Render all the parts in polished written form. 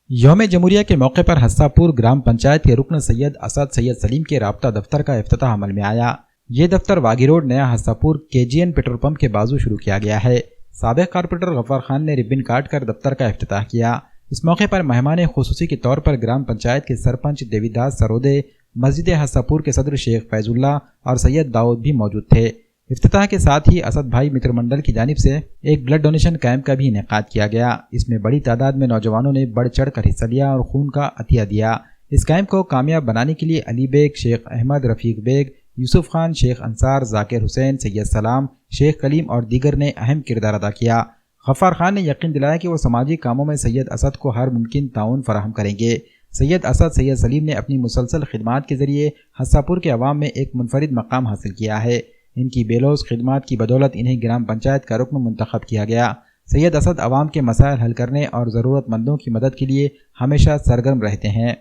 यौम जमहूरिया के मौके पर हस्सापुर ग्राम पंचायत के रुकन सैयद असद सैयद सलीम के राब्ता दफ्तर का इफ्तिताह अमल में आया। ये दफ्तर वागी रोड नया हस्सापुर KGN पेट्रोल पंप के बाजू शुरू किया गया है। साबिक कारपोरेटर गफ्फार खान ने रिबन काट कर दफ्तर का इफ्तिताह किया। इस मौके पर मेहमान खुसूसी के तौर पर ग्राम पंचायत के सरपंच देवीदास सरोदे, मस्जिद हस्सापुर के सदर शेख फैजुल्ला और सैयद दाऊद भी मौजूद थे। इफ्तिताह के साथ ही असद भाई मित्र मंडल की जानिब से एक ब्लड डोनेशन कैंप का भी इनेकाद किया गया। इसमें बड़ी तादाद में नौजवानों ने बढ़ चढ़ कर हिस्सा लिया और खून का अतिया दिया। इस कैंप को कामयाब बनाने के लिए अली बेग, शेख अहमद, रफ़ीक बेग, यूसुफ खान, शेख अंसार, जाकिर हुसैन, सैयद सलाम, शेख कलीम और दीगर ने अहम किरदार अदा किया। गफ्फार खान ने यकीन दिलाया कि वो समाजी कामों में सैयद असद को हर मुमकिन ताउन फराहम करेंगे। सैयद असद सैयद सलीम ने अपनी मुसलसल खिदमात के जरिए हस्सापुर के अवाम में एक मुनफरिद मकाम हासिल किया है। इनकी बेलौस खिदमात की बदौलत इन्हें ग्राम पंचायत का रुकन मुंतखब किया गया। सैयद असद अवाम के मसाइल हल करने और ज़रूरतमंदों की मदद के लिए हमेशा सरगर्म रहते हैं।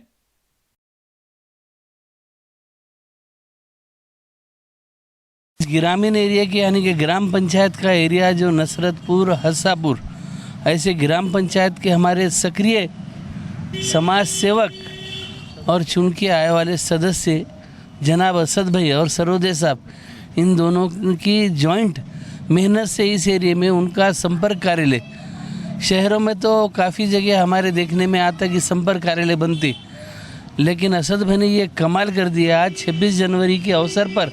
ग्रामीण एरिया के यानी कि ग्राम पंचायत का एरिया जो नसरतपुर, हस्सापुर, ऐसे ग्राम पंचायत के हमारे सक्रिय समाज सेवक और चुन के आए वाले सदस्य जनाब असद भाई और सरोदे साहब, इन दोनों की जॉइंट मेहनत से इस एरिया में उनका संपर्क कार्यालय, शहरों में तो काफ़ी जगह हमारे देखने में आता कि संपर्क कार्यालय बनती, लेकिन असद भाई ने ये कमाल कर दिया। आज 26 जनवरी के अवसर पर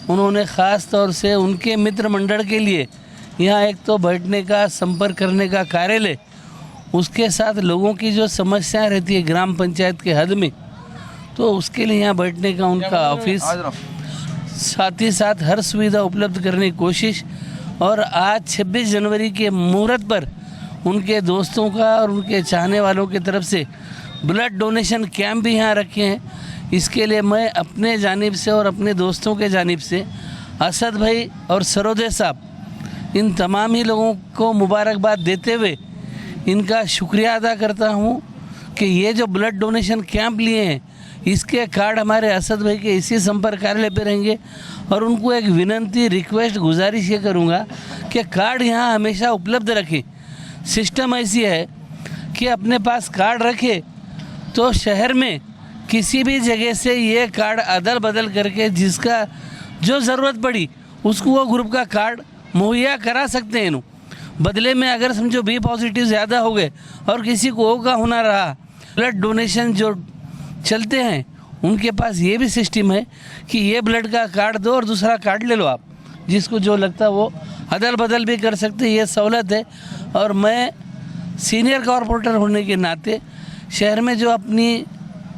उन्होंने ख़ास तौर से उनके मित्र मंडल के लिए यहाँ एक तो बैठने का, संपर्क करने का कार्यालय, उसके साथ लोगों की जो समस्याएं रहती है ग्राम पंचायत के हद में, तो उसके लिए यहाँ बैठने का उनका ऑफिस, साथ ही साथ हर सुविधा उपलब्ध करने की कोशिश। और आज 26 जनवरी के मुहूर्त पर उनके दोस्तों का और उनके चाहने वालों की तरफ से ब्लड डोनेशन कैंप भी यहाँ रखे हैं। इसके लिए मैं अपने जानिब से और अपने दोस्तों के जानिब से असद भाई और सरोदे साहब, इन तमाम ही लोगों को मुबारकबाद देते हुए इनका शुक्रिया अदा करता हूँ कि ये जो ब्लड डोनेशन कैंप लिए हैं, इसके कार्ड हमारे असद भाई के इसी संपर्क कार्यालय पे रहेंगे। और उनको एक विनंती, रिक्वेस्ट, गुजारिश ये करूँगा कि कार्ड यहाँ हमेशा उपलब्ध रखें। सिस्टम ऐसी है कि अपने पास कार्ड रखे तो शहर में किसी भी जगह से ये कार्ड अदल बदल करके जिसका जो ज़रूरत पड़ी उसको वो ग्रुप का कार्ड मुहैया करा सकते हैं। बदले में अगर समझो बी पॉजिटिव ज़्यादा हो गए और किसी को ओ का होना रहा, ब्लड डोनेशन जो चलते हैं उनके पास ये भी सिस्टम है कि ये ब्लड का कार्ड दो और दूसरा कार्ड ले लो, आप जिसको जो लगता है वो अदल बदल भी कर सकते हैं। ये सहूलत है। और मैं सीनियर कॉरपोरेटर होने के नाते शहर में जो अपनी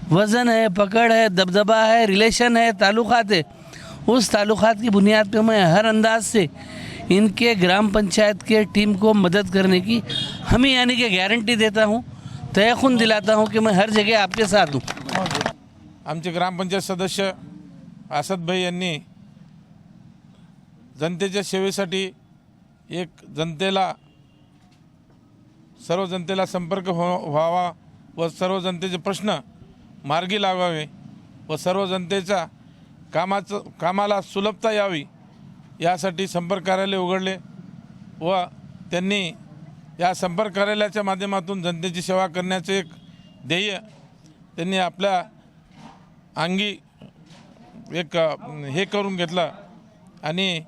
वज़न है, पकड़ है, दबदबा है, रिलेशन है, ताल्लुक़ात है, उस ताल्लुक़ात की बुनियाद पे मैं हर अंदाज से इनके ग्राम पंचायत के टीम को मदद करने की हमें यानी कि गारंटी देता हूँ, तयखुन दिलाता हूँ कि मैं हर जगह आपके साथ हूँ। आमचे ग्रामपंचायत सदस्य असद भाई यांनी जनतेच्या सेवेसाठी एक सर्व जनतेला संपर्क व्हावा व सर्व जनतेचे प्रश्न मार्गी लावावे व सर्व जनतेच्या कामाला सुलभता यावी यासाठी संपर्क कार्यालय उघडले व त्यांनी या संपर्क कार्यालयाच्या माध्यमातून जनतेची सेवा करण्याचे एक ध्येय त्यांनी आपल्या अंगी एक हे करून घेतलं आणि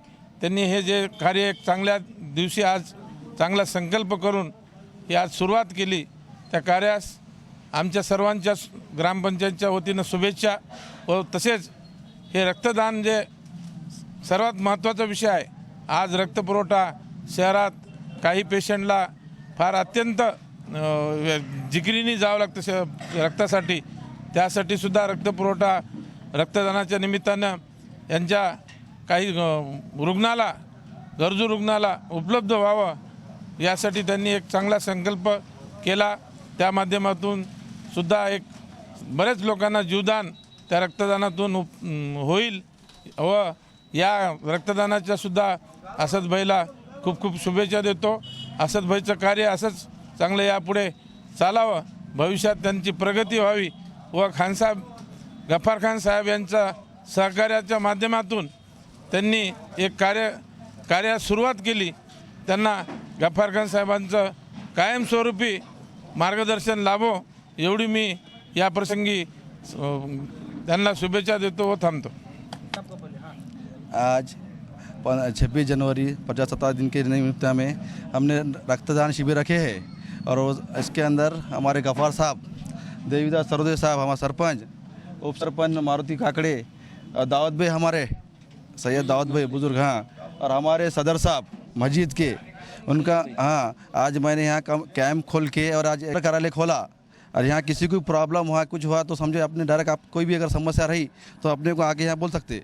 त्यांनी हे जे कार्य एक चांगल्या दिवशी आज चांगला संकल्प करून ही आज सुरुवात केली, त्या कार्यास आमच्या सर्वांच्या ग्रामपंचायतच्या वतीनं शुभेच्छा व तसेच हे रक्तदान जे सर्वात महत्त्वाचा विषय आहे। आज रक्तपुरवठा शहरात काही पेशंटला फार अत्यंत जिकिरीने जावं लागतं रक्तासाठी, त्यासाठी सुद्धा रक्तपुरवठा रक्तदानाच्या निमित्तानं यांच्या काही रुग्णाला, गरजू रुग्णाला उपलब्ध व्हावं यासाठी त्यांनी एक चांगला संकल्प केला। त्या माध्यमातून सुद्धा एक बरेच लोकांना जीवदान त्या रक्तदानातून होईल व या रक्तदानाच्या सुद्धा असद भाईला खूप खूप शुभेच्छा देतो। असद भाईचं कार्य असंच चांगलं यापुढे चालावं, भविष्यात त्यांची प्रगती व्हावी व खानसाहेब गफ्फार खान साहेब यांच्या सहकार्याच्या माध्यमातून त्यांनी एक कार्यास सुरुवात केली। त्यांना गफ्फार खान साहेबांचं कायमस्वरूपी मार्गदर्शन लाभो एवढी मी या प्रसंगी त्यांना शुभेच्छा देतो व थांबतो। आज 26 जनवरी प्रजासत्ताक दिन के निमित्त में हमने रक्तदान शिविर रखे हैं और इसके अंदर हमारे गफ़ार साहब, देवीदास सरोदे साहब, हमारे सरपंच, उप सरपंच मारुति काकड़े, दाऊद भाई, हमारे सैयद दाऊद भाई बुजुर्ग, हाँ, और हमारे सदर साहब मस्जिद के, उनका, हाँ, आज मैंने यहाँ कैंप खोल के और आज कार्यालय खोला और यहाँ किसी को प्रॉब्लम हुआ, कुछ हुआ तो समझे अपने डायरेक्ट, आप कोई भी अगर समस्या रही तो अपने को आगे यहाँ बोल सकते।